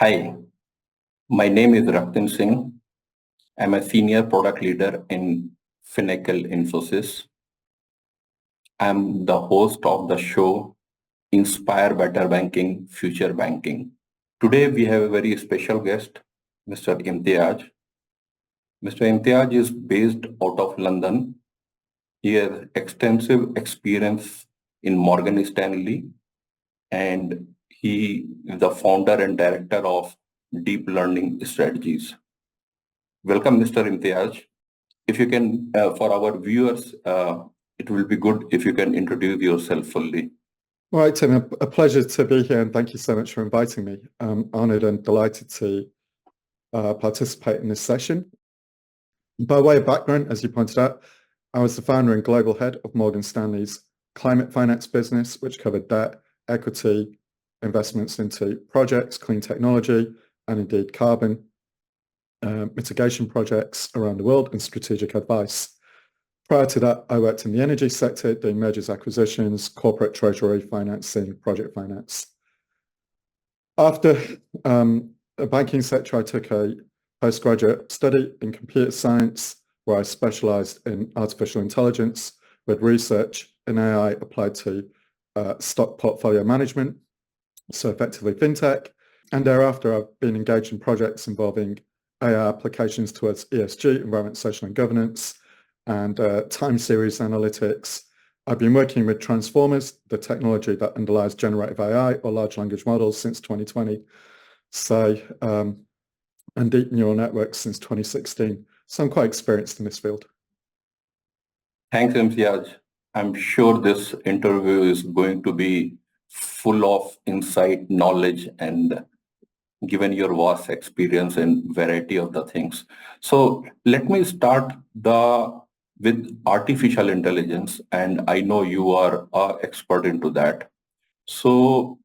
Hi, my name is Raktim Singh. I'm a senior product leader in Finacle Infosys. I'm the host of the show Inspire Better Banking, Future Banking. Today we have a very special guest, Mr. Imtiaz. Mr. Imtiaz is based out of London. He has extensive experience in Morgan Stanley and he is the founder and director of Deep Learning Strategies. Welcome, Mr. Imtiaz. If you can, for our viewers, it will be good if you can introduce yourself fully. All right, Tim, a pleasure to be here, and thank you so much for inviting me. I'm honored and delighted to participate in this session. By way of background, as you pointed out, I was the founder and global head of Morgan Stanley's climate finance business, which covered debt, equity, investments into projects, clean technology, and indeed carbon mitigation projects around the world and strategic advice. Prior to that, I worked in the energy sector, doing mergers, acquisitions, corporate treasury, financing, project finance. After the banking sector, I took a postgraduate study in computer science, where I specialized in artificial intelligence with research in AI applied to stock portfolio management, so effectively fintech. And thereafter, I've been engaged in projects involving AI applications towards ESG, environment, social and governance, and time series analytics. I've been working with transformers, the technology that underlies generative AI or large language models, since 2020. And deep neural networks since 2016. So I'm quite experienced in this field. Thanks, Imtiaz. I'm sure this interview is going to be full of insight, knowledge, and given your vast experience in variety of the things. So let me start with artificial intelligence, and I know you are an expert into that. So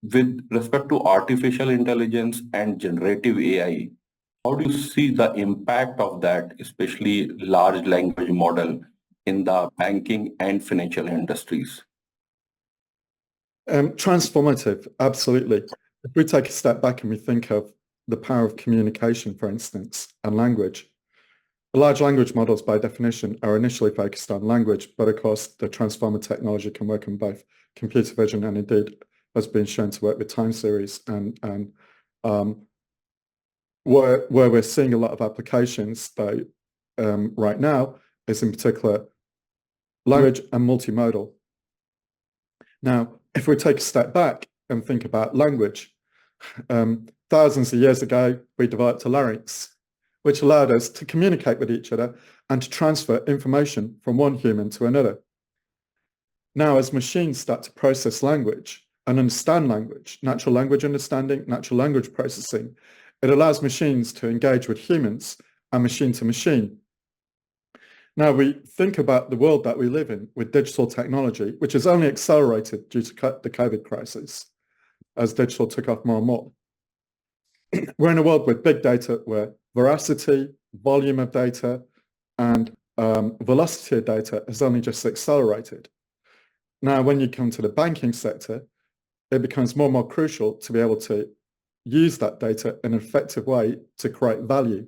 with respect to artificial intelligence and generative AI, how do you see the impact of that, especially large language model in the banking and financial industries? Transformative, absolutely. If we take a step back and we think of the power of communication, for instance, and language, the large language models by definition are initially focused on language, but of course the transformer technology can work on both computer vision and indeed has been shown to work with time series. And where we're seeing a lot of applications though right now is in particular language and multimodal. Now, if we take a step back and think about language, thousands of years ago, we developed a larynx, which allowed us to communicate with each other and to transfer information from one human to another. Now, as machines start to process language and understand language, natural language understanding, natural language processing, it allows machines to engage with humans and machine to machine. Now, we think about the world that we live in with digital technology, which has only accelerated due to the COVID crisis, as digital took off more and more. We're in a world with big data where veracity, volume of data, and velocity of data has only just accelerated. Now, when you come to the banking sector, it becomes more and more crucial to be able to use that data in an effective way to create value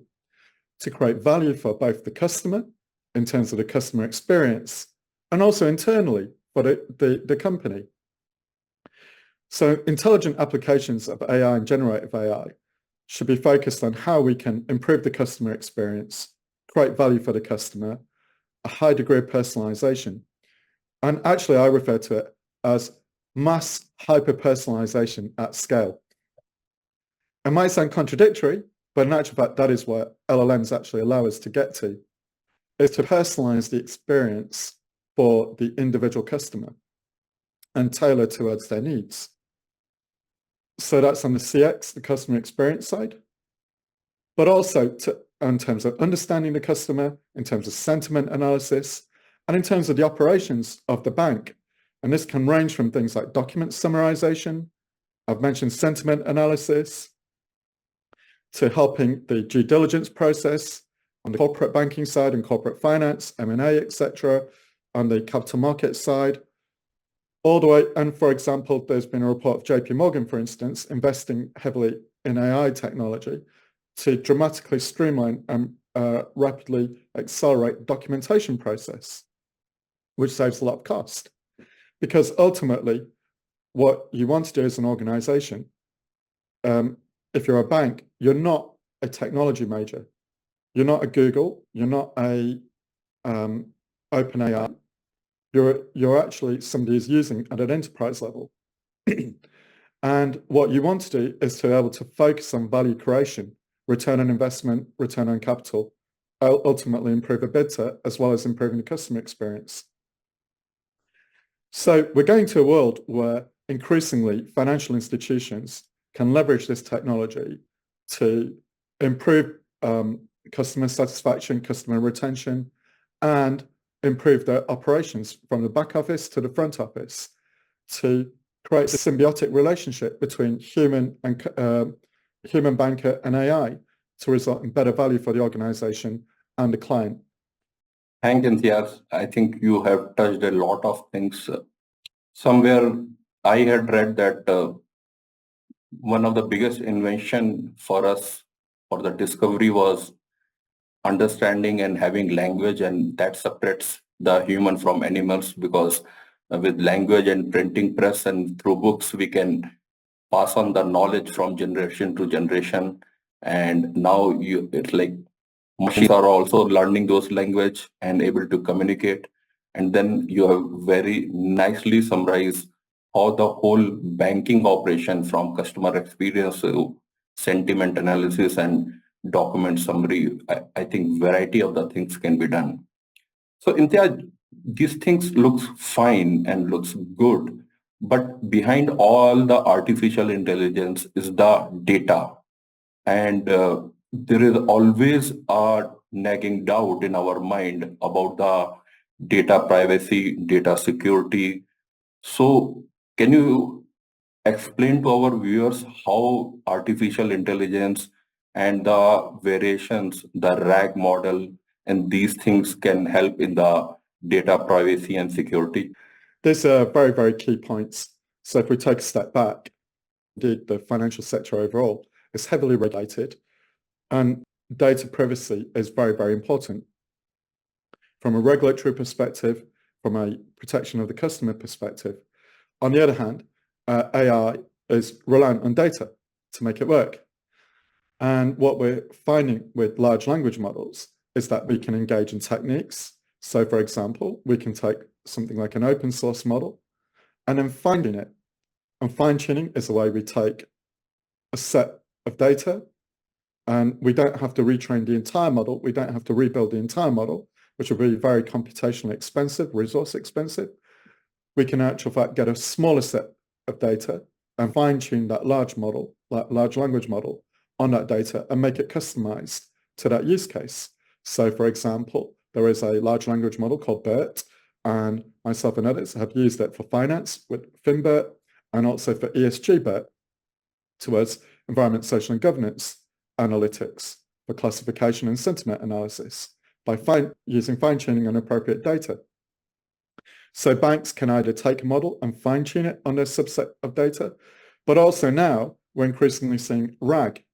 for both the customer, in terms of the customer experience, and also internally for the company. So intelligent applications of AI and generative AI should be focused on how we can improve the customer experience, create value for the customer, a high degree of personalization. And actually, I refer to it as mass hyper-personalization at scale. It might sound contradictory, but in actual fact, that is what LLMs actually allow us to get to, is to personalize the experience for the individual customer and tailor towards their needs. So that's on the CX, the customer experience side, but also in terms of understanding the customer, in terms of sentiment analysis, and in terms of the operations of the bank. And this can range from things like document summarization, I've mentioned sentiment analysis, to helping the due diligence process on the corporate banking side and corporate finance, M&A, etc., on the capital markets side, all the way. And for example, there's been a report of JP Morgan, for instance, investing heavily in AI technology to dramatically streamline and rapidly accelerate documentation process, which saves a lot of cost. Because ultimately, what you want to do as an organization, if you're a bank, you're not a technology major. You're not a Google. You're not a OpenAI. You're actually somebody who's using at an enterprise level. And what you want to do is to be able to focus on value creation, return on investment, return on capital, ultimately improve EBITDA, as well as improving the customer experience. So we're going to a world where increasingly financial institutions can leverage this technology to improve customer satisfaction, customer retention, and improve their operations from the back office to the front office to create a symbiotic relationship between human banker and AI to result in better value for the organization and the client. Thanks, Imtiaz. I think you have touched a lot of things. Somewhere I had read that one of the biggest invention for us for the discovery was understanding and having language, and that separates the human from animals, because with language and printing press and through books, we can pass on the knowledge from generation to generation. And now it's like machines are also learning those language and able to communicate. And then you have very nicely summarized how the whole banking operation, from customer experience to sentiment analysis and document summary, I think variety of the things can be done. So Imtiaz, these things looks fine and looks good, but behind all the artificial intelligence is the data. And there is always a nagging doubt in our mind about the data privacy, data security. So can you explain to our viewers how artificial intelligence and the variations, the RAG model, and these things can help in the data privacy and security? These are very, very key points. So if we take a step back, the financial sector overall is heavily regulated, and data privacy is very, very important. From a regulatory perspective, from a protection of the customer perspective. On the other hand, AI is reliant on data to make it work. And what we're finding with large language models is that we can engage in techniques. So for example, we can take something like an open source model and then fine-tune it. And fine-tuning is the way we take a set of data, and we don't have to retrain the entire model. We don't have to rebuild the entire model, which will be very computationally expensive, resource expensive. We can in actual fact get a smaller set of data and fine-tune that large model, that large language model on that data and make it customized to that use case. So for example, there is a large language model called BERT, and myself and others have used it for finance with FinBERT and also for ESG BERT towards environment, social and governance analytics for classification and sentiment analysis by using fine-tuning on appropriate data. So banks can either take a model and fine-tune it on a subset of data, but also now we're increasingly seeing RAG,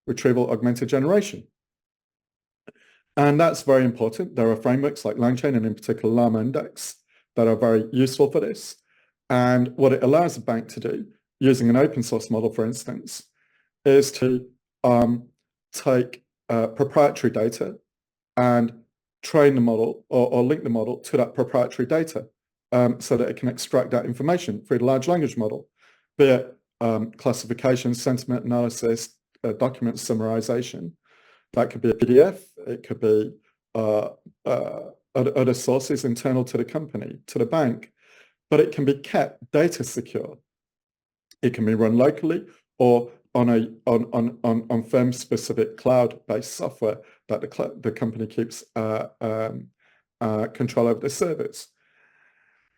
retrieval augmented generation. And that's very important. There are frameworks like LangChain and in particular Llama Index that are very useful for this. And what it allows a bank to do, using an open source model, for instance, is to take proprietary data and train the model or link the model to that proprietary data so that it can extract that information through the large language model, be it classification, sentiment analysis, document summarization. That could be a PDF, it could be other sources internal to the company, to the bank, but it can be kept data secure. It can be run locally or on firm-specific cloud-based software that the company keeps control over the servers.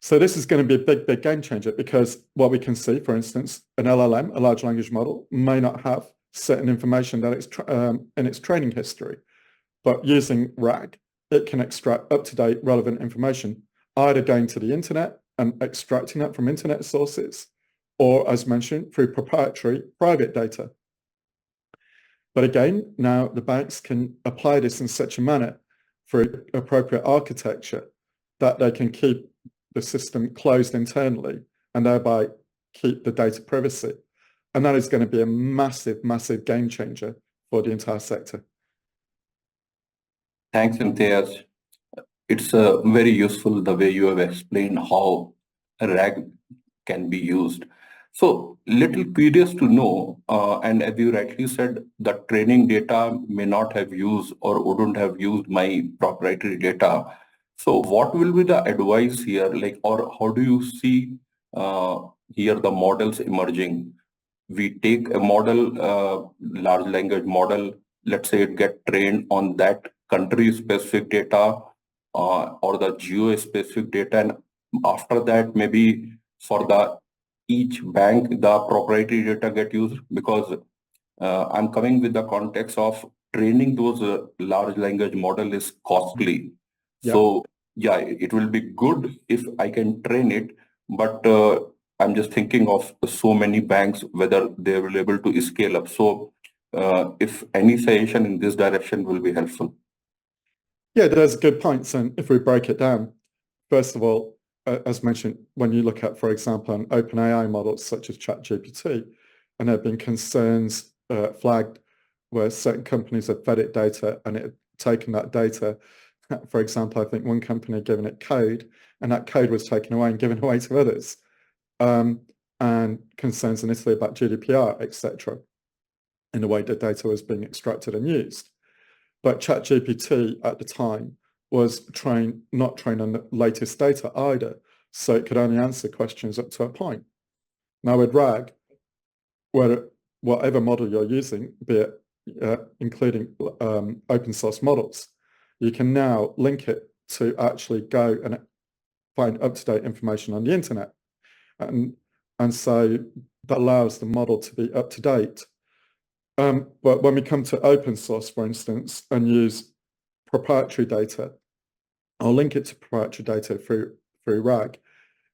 So this is going to be a big, big game changer, because what we can see, for instance, an LLM, a large language model, may not have certain information that it's in its training history, but using RAG, it can extract up-to-date relevant information, either going to the internet and extracting that from internet sources, or as mentioned, through proprietary private data. But again, now the banks can apply this in such a manner for appropriate architecture that they can keep the system closed internally and thereby keep the data privacy. And that is going to be a massive, massive game changer for the entire sector. Thanks, Imtiaz. It's very useful the way you have explained how a RAG can be used. So little curious to know, and as you rightly said, the training data may not have used or wouldn't have used my proprietary data. So what will be the advice here, like, or how do you see here the models emerging? We take a model, large language model, let's say it get trained on that country specific data or the geo specific data, and after that maybe for the each bank the proprietary data get used, because I'm coming with the context of training those large language model is costly. Yeah. So yeah, it will be good if I can train it, but I'm just thinking of so many banks, whether they will be able to scale up. So if any suggestion in this direction will be helpful. Yeah, there's good points. And if we break it down, first of all, as mentioned, when you look at, for example, an OpenAI models such as ChatGPT, and there have been concerns flagged where certain companies have fed it data and it had taken that data. For example, I think one company had given it code, and that code was taken away and given away to others. And concerns in Italy about GDPR, etc., in the way that data was being extracted and used. But ChatGPT at the time was not trained on the latest data either, so it could only answer questions up to a point. Now with RAG, whatever model you're using, be it including open source models, you can now link it to actually go and find up-to-date information on the internet. And so that allows the model to be up to date. But when we come to open source, for instance, and use proprietary data, or link it to proprietary data through RAG,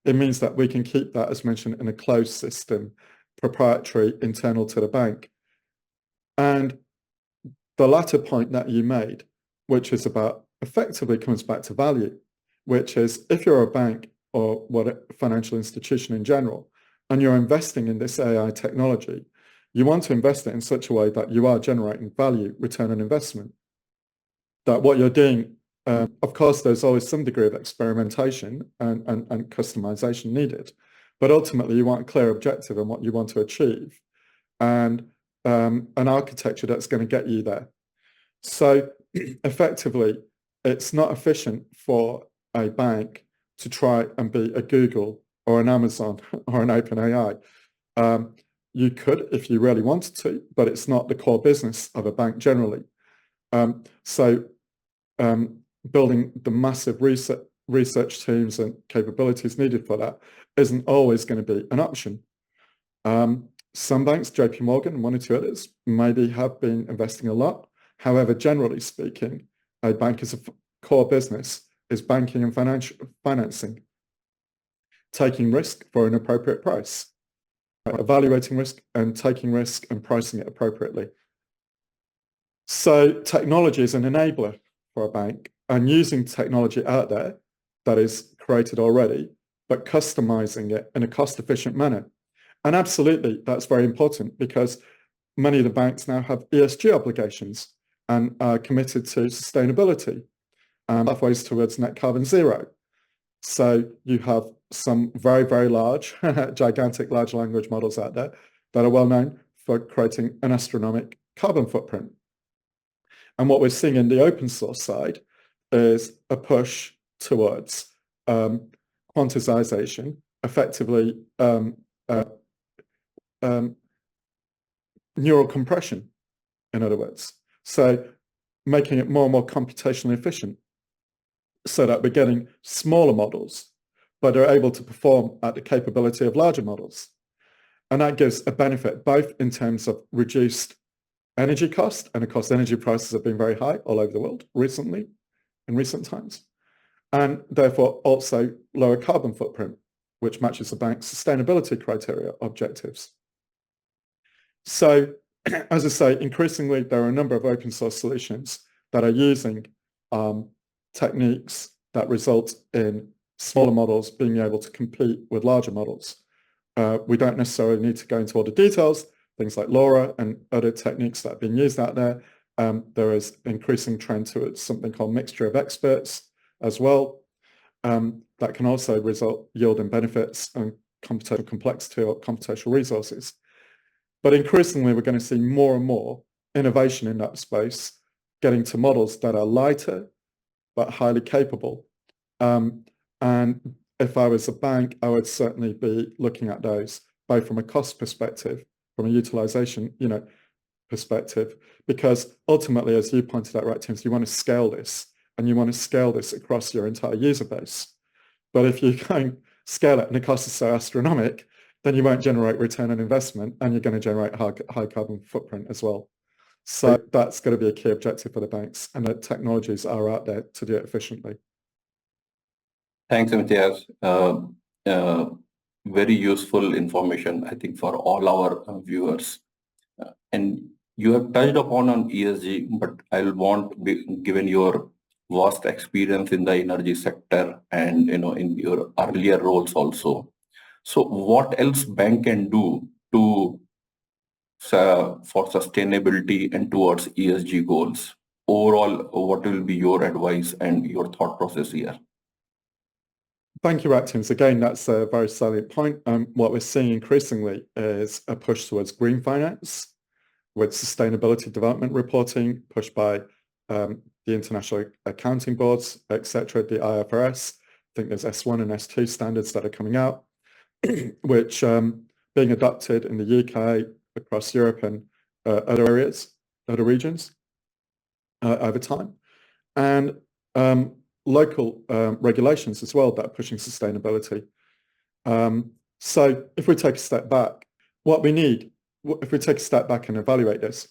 it means that we can keep that, as mentioned, in a closed system, proprietary, internal to the bank. And the latter point that you made, which is about, effectively comes back to value, which is if you're a bank or what a financial institution in general, and you're investing in this AI technology, you want to invest it in such a way that you are generating value, return on investment. That what you're doing, of course, there's always some degree of experimentation and customization needed, but ultimately you want a clear objective on what you want to achieve and an architecture that's going to get you there. So effectively, it's not efficient for a bank to try and be a Google or an Amazon or an OpenAI. You could if you really wanted to, but it's not the core business of a bank generally. Building the massive research teams and capabilities needed for that isn't always going to be an option. Some banks, JP Morgan and one or two others, maybe have been investing a lot. However, generally speaking, a bank as a core business is banking and financing, taking risk for an appropriate price, evaluating risk and taking risk and pricing it appropriately. So technology is an enabler for a bank, and using technology out there that is created already, but customizing it in a cost-efficient manner. And absolutely, that's very important because many of the banks now have ESG obligations and are committed to sustainability, pathways towards net carbon zero. So you have some very, very large, gigantic large language models out there that are well known for creating an astronomical carbon footprint. And what we're seeing in the open source side is a push towards quantization, effectively neural compression, in other words. So making it more and more computationally efficient so that we're getting smaller models, but are able to perform at the capability of larger models. And that gives a benefit both in terms of reduced energy cost, and of course energy prices have been very high all over the world recently, in recent times, and therefore also lower carbon footprint, which matches the bank's sustainability criteria objectives. So as I say, increasingly, there are a number of open source solutions that are using techniques that result in smaller models being able to compete with larger models. We don't necessarily need to go into all the details, things like LoRa and other techniques that are being used out there. There is increasing trend towards something called mixture of experts as well, that can also yield in benefits and computational complexity or computational resources. But increasingly, we're going to see more and more innovation in that space, getting to models that are lighter, but highly capable. And if I was a bank, I would certainly be looking at those, both from a cost perspective, from a utilization, perspective, because ultimately, as you pointed out, Raktim, you want to scale this, and you want to scale this across your entire user base. But if you can't scale it and the cost is so astronomical, then you won't generate return on investment, and you're going to generate high carbon footprint as well. So that's going to be a key objective for the banks, and the technologies are out there to do it efficiently. Thanks, Imtiaz. Very useful information, I think, for all our viewers. And you have touched upon on ESG, but I'll want, given your vast experience in the energy sector and in your earlier roles also. So what else bank can do to for sustainability and towards ESG goals? Overall, what will be your advice and your thought process here? Thank you, Raktim. Again, that's a very salient point. What we're seeing increasingly is a push towards green finance, with sustainability development reporting pushed by the international accounting boards, etc., the IFRS. I think there's S1 and S2 standards that are coming out, which being adopted in the UK, across Europe and other areas, other regions over time. And local regulations as well that are pushing sustainability. So if we take a step back, what we need, if we take a step back and evaluate this,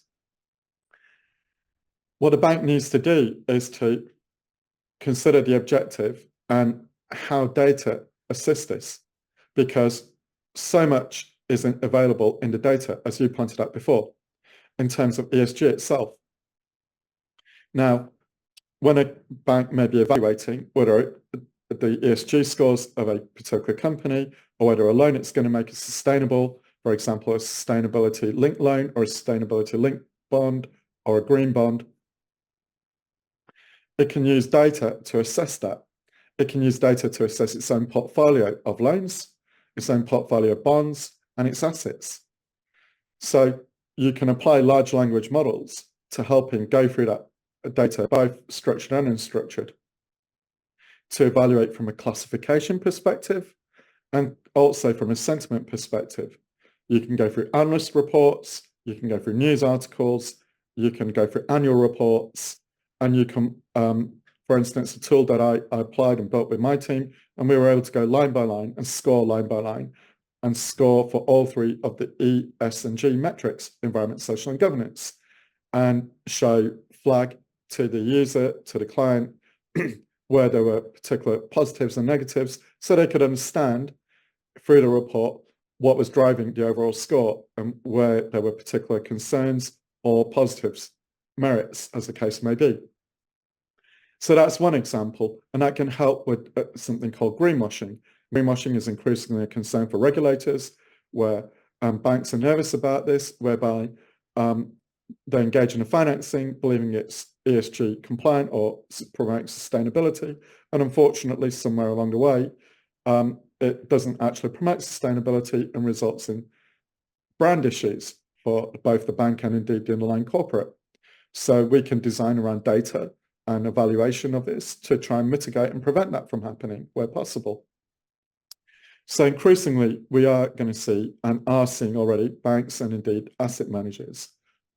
what a bank needs to do is to consider the objective and how data assists this, because so much isn't available in the data, as you pointed out before, in terms of ESG itself. Now, when a bank may be evaluating whether the ESG scores of a particular company or whether a loan it's going to make is sustainable, for example, a sustainability-linked loan or a sustainability-linked bond or a green bond, it can use data to assess that. It can use data to assess its own portfolio of loans, its own portfolio of bonds, and its assets. So you can apply large language models to helping go through that data, both structured and unstructured, to evaluate from a classification perspective and also from a sentiment perspective. You can go through analyst reports, you can go through news articles, you can go through annual reports, and you can, for instance, a tool that I applied and built with my team, and we were able to go line by line and score line by line and score for all three of the E, S, and G metrics, environment, social, and governance, and show flag to the user, to the client, where there were particular positives and negatives, so they could understand through the report what was driving the overall score and where there were particular concerns or positives, merits, as the case may be. So that's one example, and that can help with something called greenwashing. Greenwashing is increasingly a concern for regulators, where banks are nervous about this, whereby they engage in a financing, believing it's ESG compliant or promoting sustainability. And unfortunately, somewhere along the way, it doesn't actually promote sustainability and results in brand issues for both the bank and indeed the underlying corporate. So we can design around data and evaluation of this to try and mitigate and prevent that from happening where possible. So increasingly, we are going to see and are seeing already banks and indeed asset managers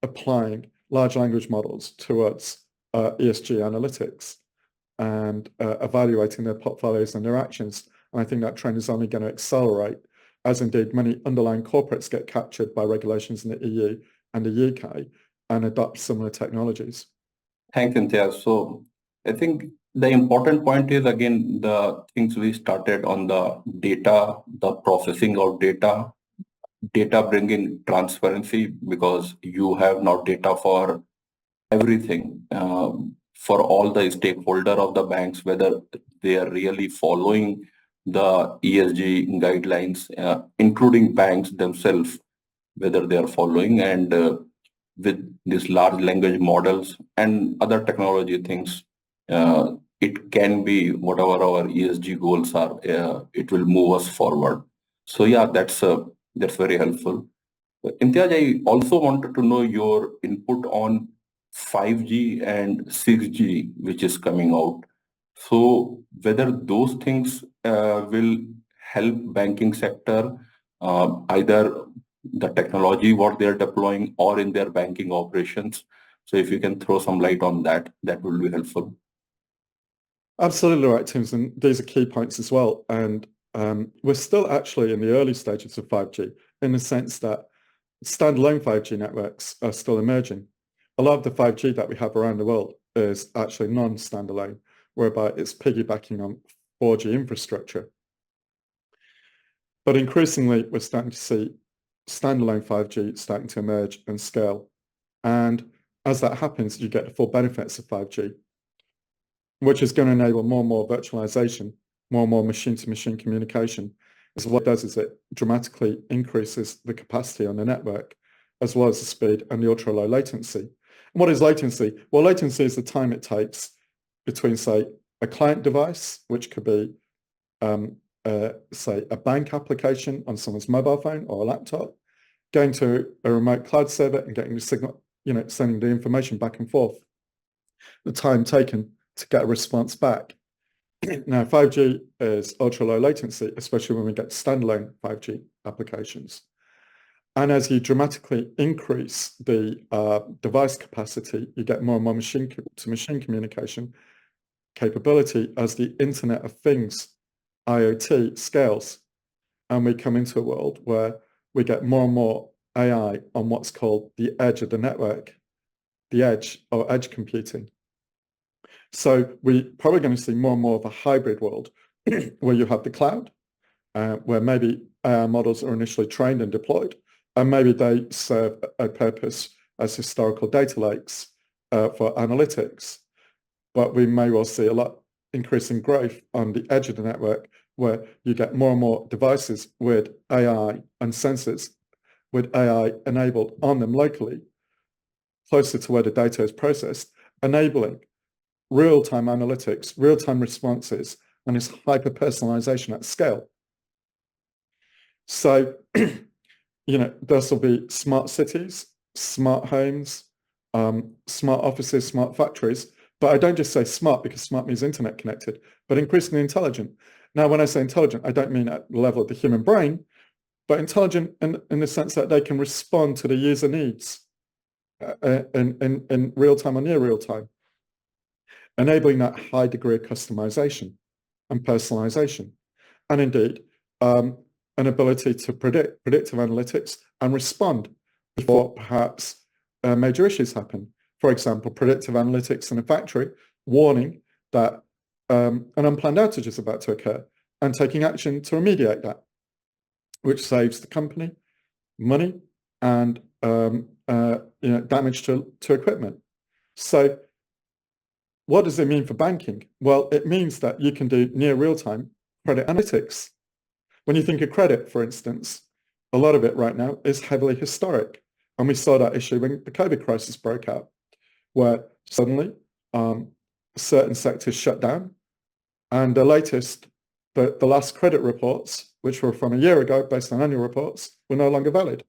applying large language models towards ESG analytics and evaluating their portfolios and their actions. And I think that trend is only going to accelerate, as indeed many underlying corporates get captured by regulations in the EU and the UK and adopt similar technologies. Thanks, Imtiaz. So I think the important point is, again, the things we started on the data, the processing of data, data bringing transparency, because you have now data for everything, for all the stakeholder of the banks, whether they are really following the ESG guidelines, including banks themselves, whether they are following, and with these large language models and other technology things, it can be whatever our ESG goals are, it will move us forward. So yeah, that's very helpful. Imtiaz, I also wanted to know your input on 5G and 6G, which is coming out. So whether those things will help banking sector, either the technology, what they're deploying, or in their banking operations. So if you can throw some light on that, that will be helpful. Absolutely right, Tim, and these are key points as well. And we're still actually in the early stages of 5G, in the sense that standalone 5G networks are still emerging. A lot of the 5G that we have around the world is actually non-standalone, whereby it's piggybacking on 4G infrastructure. But increasingly, we're starting to see standalone 5G starting to emerge and scale. And as that happens, you get the full benefits of 5G, which is going to enable more and more virtualization, more and more machine-to-machine communication. So what it does is it dramatically increases the capacity on the network, as well as the speed and the ultra-low latency. And what is latency? Well, latency is the time it takes between, say, a client device, which could be, say, a bank application on someone's mobile phone or a laptop, going to a remote cloud server and getting the signal, sending the information back and forth. The time taken to get a response back. Now, 5G is ultra-low latency, especially when we get standalone 5G applications. And as you dramatically increase the device capacity, you get more and more machine-to-machine communication capability as the Internet of Things, IoT, scales. And we come into a world where we get more and more AI on what's called the edge of the network, the edge, or edge computing. So we're probably going to see more and more of a hybrid world where you have the cloud, where maybe AI models are initially trained and deployed, and maybe they serve a purpose as historical data lakes for analytics. But we may well see a lot increasing growth on the edge of the network, where you get more and more devices with AI and sensors with AI enabled on them locally, closer to where the data is processed, enabling real-time analytics, real-time responses, and this hyper-personalization at scale. So, this will be smart cities, smart homes, smart offices, smart factories. But I don't just say smart because smart means internet connected, but increasingly intelligent. Now, when I say intelligent, I don't mean at the level of the human brain, but intelligent in the sense that they can respond to the user needs in real time or near real time, enabling that high degree of customization and personalization, and indeed an ability to predict predictive analytics and respond before perhaps major issues happen. For example, predictive analytics in a factory warning that an unplanned outage is about to occur and taking action to remediate that, which saves the company money and damage to equipment. So what does it mean for banking? Well, it means that you can do near real-time credit analytics. When you think of credit, for instance, a lot of it right now is heavily historic. And we saw that issue when the COVID crisis broke out, where suddenly certain sectors shut down. And the last credit reports, which were from a year ago based on annual reports, were no longer valid.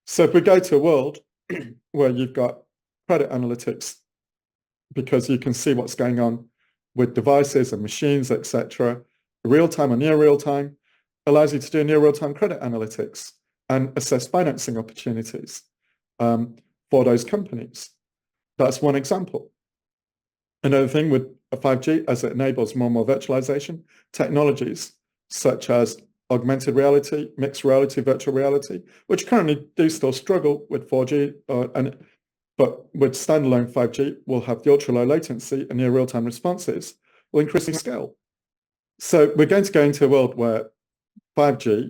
So if we go to a world where you've got credit analytics, because you can see what's going on with devices and machines, etc., real-time or near real-time, allows you to do near real-time credit analytics and assess financing opportunities for those companies. That's one example. Another thing with 5G, as it enables more and more virtualization, technologies such as augmented reality, mixed reality, virtual reality, which currently do still struggle with 4G, but with standalone 5G, we'll have the ultra-low latency and near real-time responses will increase in scale. So we're going to go into a world where 5G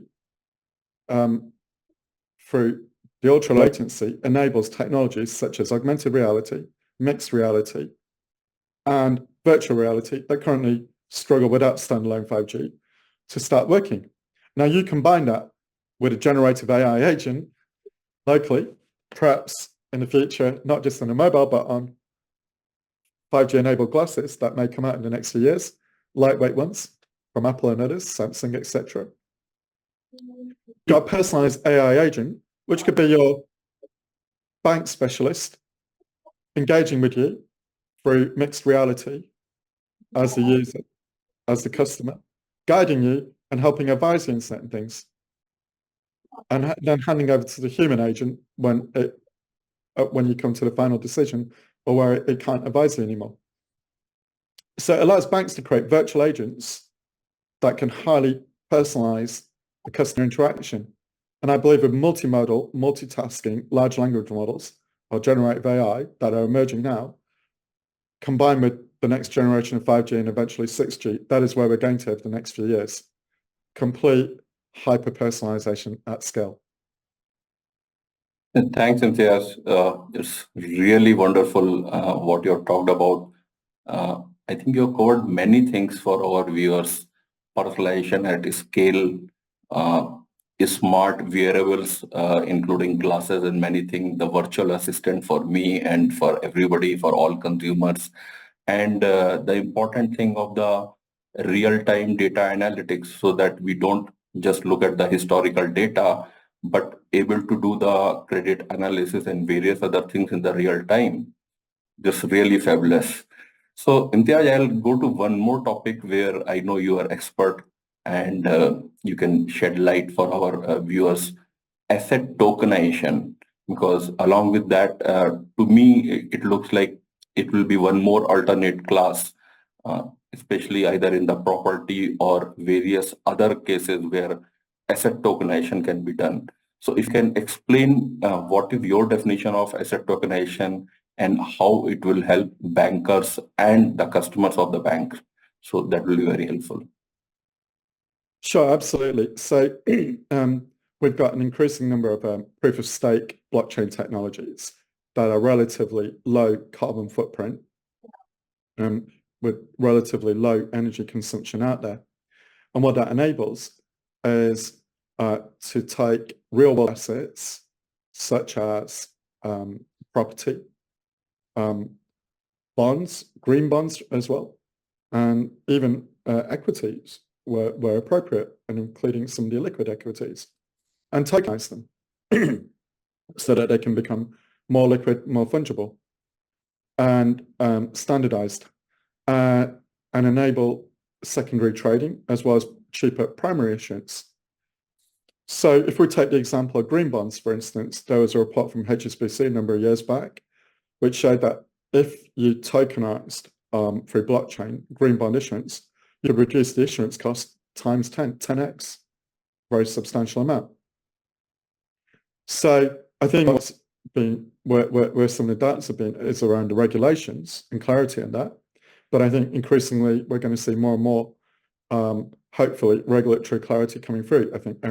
through the ultra latency enables technologies such as augmented reality, mixed reality, and virtual reality that currently struggle without standalone 5G to start working. Now you combine that with a generative AI agent locally, perhaps in the future, not just on a mobile, but on 5G enabled glasses that may come out in the next few years, lightweight ones from Apple and others, Samsung, etc. Got a personalized AI agent, which could be your bank specialist engaging with you through mixed reality as the user, as the customer, guiding you and helping advise you in certain things. And then handing over to the human agent when you come to the final decision or where it can't advise you anymore. So it allows banks to create virtual agents that can highly personalize the customer interaction. And I believe with multimodal, multitasking, large language models or generative AI that are emerging now, combined with the next generation of 5G and eventually 6G, that is where we're going to over the next few years. Complete hyper-personalization at scale. Thanks, Imtiaz. It's really wonderful what you've talked about. I think you covered many things for our viewers. Personalization at scale, smart wearables, including glasses and many things, the virtual assistant for me and for everybody, for all consumers. And the important thing of the real-time data analytics so that we don't just look at the historical data, but able to do the credit analysis and various other things in the real time. Just really fabulous. So Imtiaz, I'll go to one more topic where I know you are expert and you can shed light for our viewers, asset tokenization, because along with that, to me, it looks like it will be one more alternate class, especially either in the property or various other cases where asset tokenization can be done. So if you can explain what is your definition of asset tokenization and how it will help bankers and the customers of the bank. So that will be very helpful. Sure, absolutely. So we've got an increasing number of proof of stake blockchain technologies that are relatively low carbon footprint with relatively low energy consumption out there. And what that enables is to take real world assets such as property, bonds, green bonds as well, and even equities where appropriate, and including some of the liquid equities, and tokenize them so that they can become more liquid, more fungible, and standardized, and enable secondary trading as well as cheaper primary issuance. So if we take the example of green bonds, for instance, there was a report from HSBC a number of years back which showed that if you tokenized through blockchain green bond issuance, you could reduce the issuance cost times 10x, very substantial amount. So I think what's been where some of the doubts have been is around the regulations and clarity in that. But I think increasingly we're going to see more and more, hopefully, regulatory clarity coming through. I think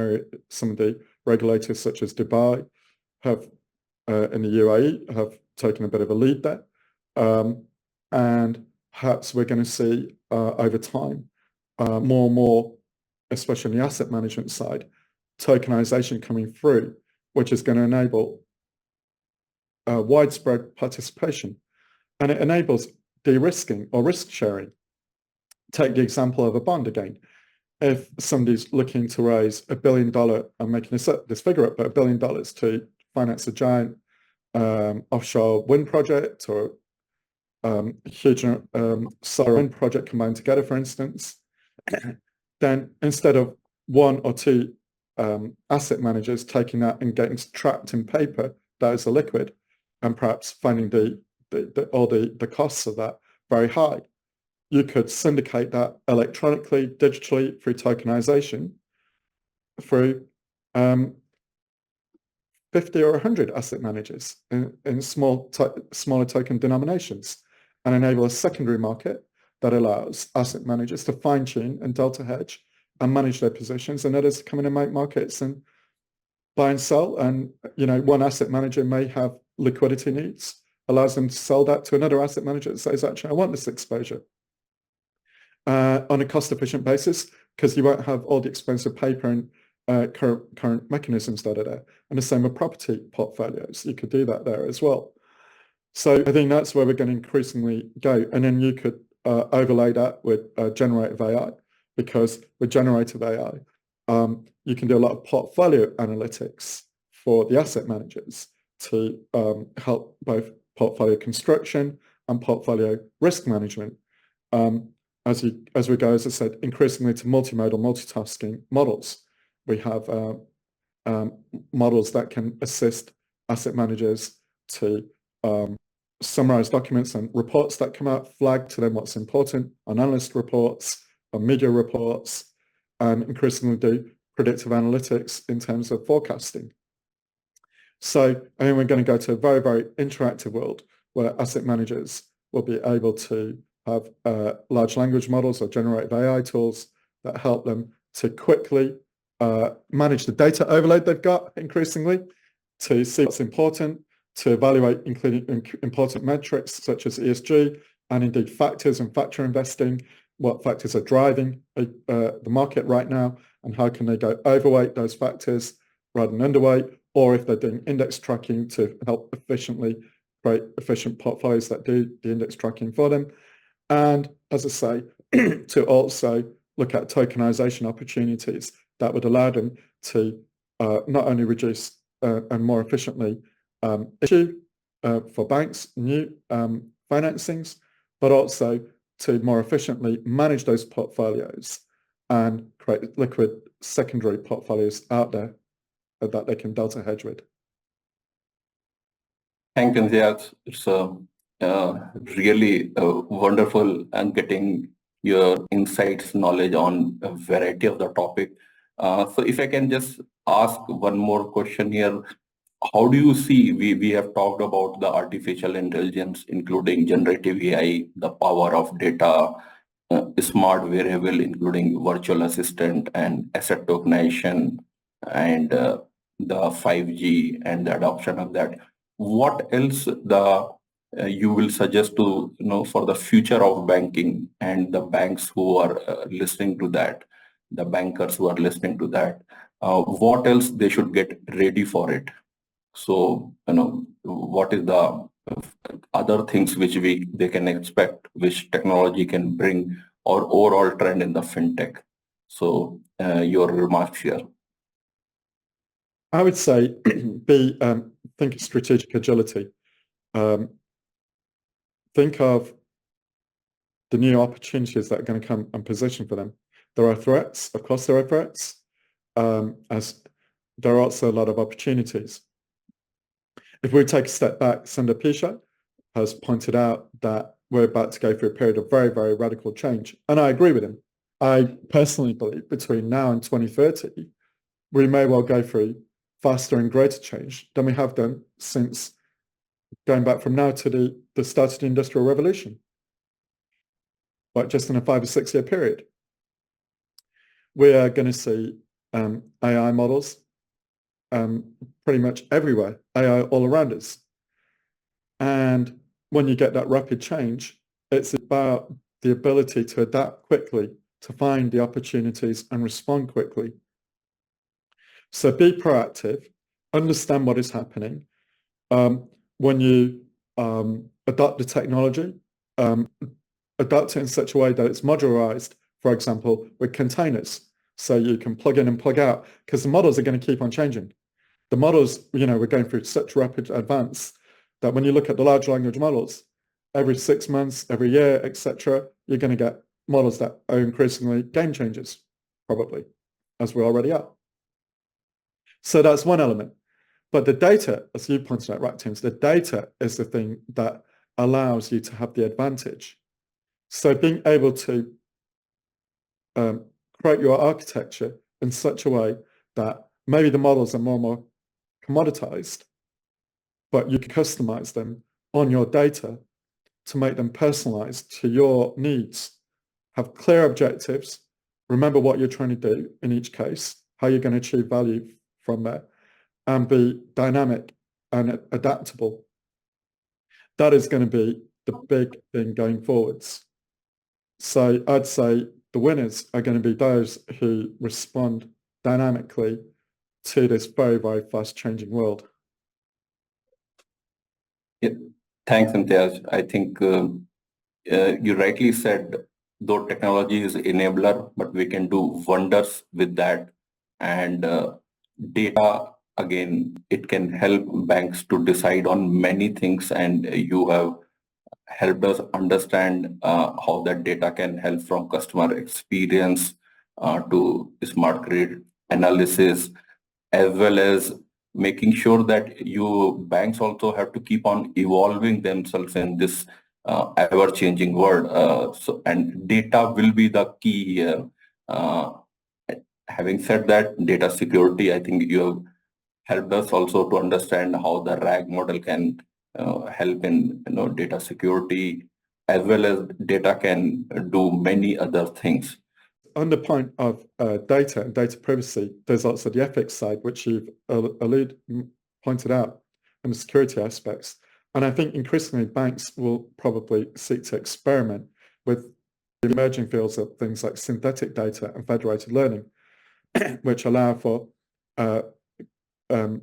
some of the regulators, such as Dubai, have in the UAE, have taken a bit of a lead there, and perhaps we're going to see over time more and more, especially on the asset management side, tokenization coming through, which is going to enable widespread participation, and it enables de-risking or risk sharing. Take the example of a bond again. If somebody's looking to raise $1 billion, I'm making this figure up, but $1 billion to finance a giant offshore wind project or huge solar wind project combined together, for instance, then instead of one or two asset managers taking that and getting trapped in paper that is a liquid, and perhaps finding all the costs of that very high, you could syndicate that electronically, digitally, through tokenization, through 50 or 100 asset managers in smaller token denominations, and enable a secondary market that allows asset managers to fine-tune and delta hedge and manage their positions, and others to come in and make markets and buy and sell, and one asset manager may have liquidity needs, allows them to sell that to another asset manager that says, actually, I want this exposure on a cost-efficient basis, because you won't have all the expensive paper and current mechanisms that are there. And the same with property portfolios. You could do that there as well. So I think that's where we're going to increasingly go. And then you could overlay that with generative AI, because with generative AI, you can do a lot of portfolio analytics for the asset managers to help both portfolio construction and portfolio risk management. As we go, as I said, increasingly to multimodal multitasking models. We have models that can assist asset managers to summarize documents and reports that come out, flag to them what's important on analyst reports, on media reports, and increasingly do predictive analytics in terms of forecasting. So I think we're going to go to a very, very interactive world where asset managers will be able to have large language models or generative AI tools that help them to quickly manage the data overload they've got increasingly, to see what's important, to evaluate including important metrics such as ESG, and indeed factors and factor investing, what factors are driving the market right now, and how can they go overweight those factors rather than underweight, or if they're doing index tracking to help efficiently create efficient portfolios that do the index tracking for them. And as I say, to also look at tokenization opportunities that would allow them to not only reduce and more efficiently issue for banks new financings, but also to more efficiently manage those portfolios and create liquid secondary portfolios out there that they can delta hedge with. Thank you, Imtiaz. It's really wonderful and getting your insights, knowledge on a variety of the topic. So if I can just ask one more question here, how do you see, we have talked about the artificial intelligence, including generative AI, the power of data, smart variable, including virtual assistant and asset tokenization, and the 5G and the adoption of that. What else you will suggest to for the future of banking and the banks who are listening to that, the bankers who are listening to that, what else they should get ready for it? So what is the other things which they can expect, which technology can bring, or overall trend in the fintech? So your remarks here. I would say think of strategic agility. Think of the new opportunities that are going to come and position for them. There are threats, of course there are threats, as there are also a lot of opportunities. If we take a step back, Sundar Pichai has pointed out that we're about to go through a period of very, very radical change. And I agree with him. I personally believe between now and 2030, we may well go through faster and greater change than we have done since going back from now to the start of the Industrial Revolution, like just in a 5 or 6 year period. We are going to see AI models pretty much everywhere, AI all around us. And when you get that rapid change, it's about the ability to adapt quickly, to find the opportunities and respond quickly. So be proactive, understand what is happening. When you adopt the technology, adapt it in such a way that it's modularized, for example, with containers. So you can plug in and plug out, because the models are going to keep on changing. The models, we're going through such rapid advance that when you look at the large language models, every 6 months, every year, etc., you're going to get models that are increasingly game changers, probably, as we already are. So that's one element. But the data, as you pointed out, Raktim, the data is the thing that allows you to have the advantage. So being able to create your architecture in such a way that maybe the models are more and more commoditized, but you can customize them on your data to make them personalized to your needs, have clear objectives, remember what you're trying to do in each case, how you're going to achieve value from there, and be dynamic and adaptable. That is going to be the big thing going forwards. So I'd say the winners are going to be those who respond dynamically to this very, very fast changing world. Yeah. Thanks, Imtiaz. I think you rightly said, though technology is enabler, but we can do wonders with that. And data, again, it can help banks to decide on many things, and you have helped us understand how that data can help from customer experience to smart credit analysis, as well as making sure that you banks also have to keep on evolving themselves in this ever-changing world. And data will be the key here. Having said that, data security, I think you have helped us also to understand how the RAG model can help in data security, as well as data can do many other things. On the point of data and data privacy, there's also the ethics side, which you've pointed out, and the security aspects. And I think increasingly banks will probably seek to experiment with the emerging fields of things like synthetic data and federated learning, which allow for doing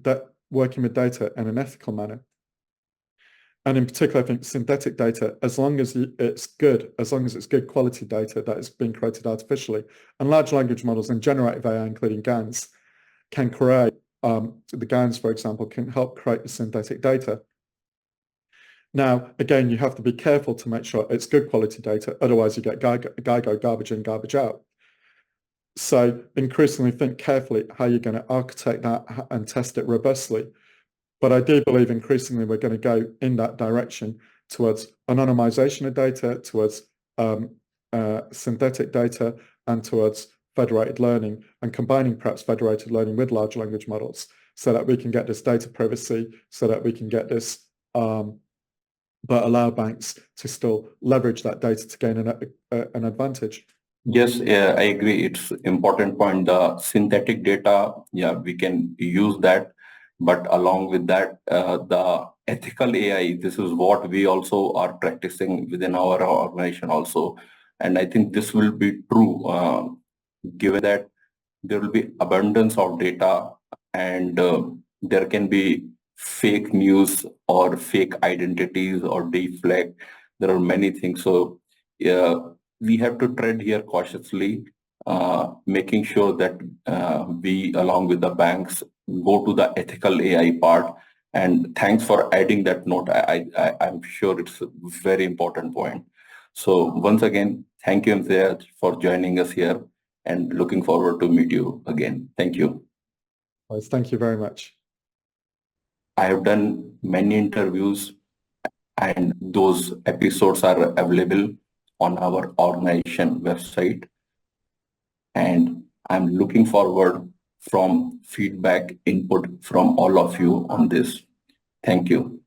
that, working with data in an ethical manner. And in particular, I think synthetic data, as long as it's good quality data that is being created artificially, and large language models and generative AI, including GANs, can create, the GANs, for example, can help create the synthetic data. Now, again, you have to be careful to make sure it's good quality data, otherwise you get garbage in, garbage out. So increasingly think carefully how you're going to architect that and test it robustly. But I do believe increasingly we're going to go in that direction towards anonymization of data, towards synthetic data, and towards federated learning, and combining perhaps federated learning with large language models so that we can get this data privacy, so that we can get this, but allow banks to still leverage that data to gain an advantage. Yes, I agree. It's important point. The synthetic data, yeah, we can use that. But along with that, the ethical AI, this is what we also are practicing within our organization also. And I think this will be true, given that there will be abundance of data, and there can be fake news or fake identities or deflect. There are many things. So yeah, we have to tread here cautiously, making sure that we, along with the banks, go to the ethical AI part. And thanks for adding that note. I'm sure it's a very important point. So once again, thank you, Imtiaz, for joining us here, and looking forward to meet you again. Thank you. Thank you very much. I have done many interviews, and those episodes are available on our organization website. And I'm looking forward from feedback, input from all of you on this. Thank you.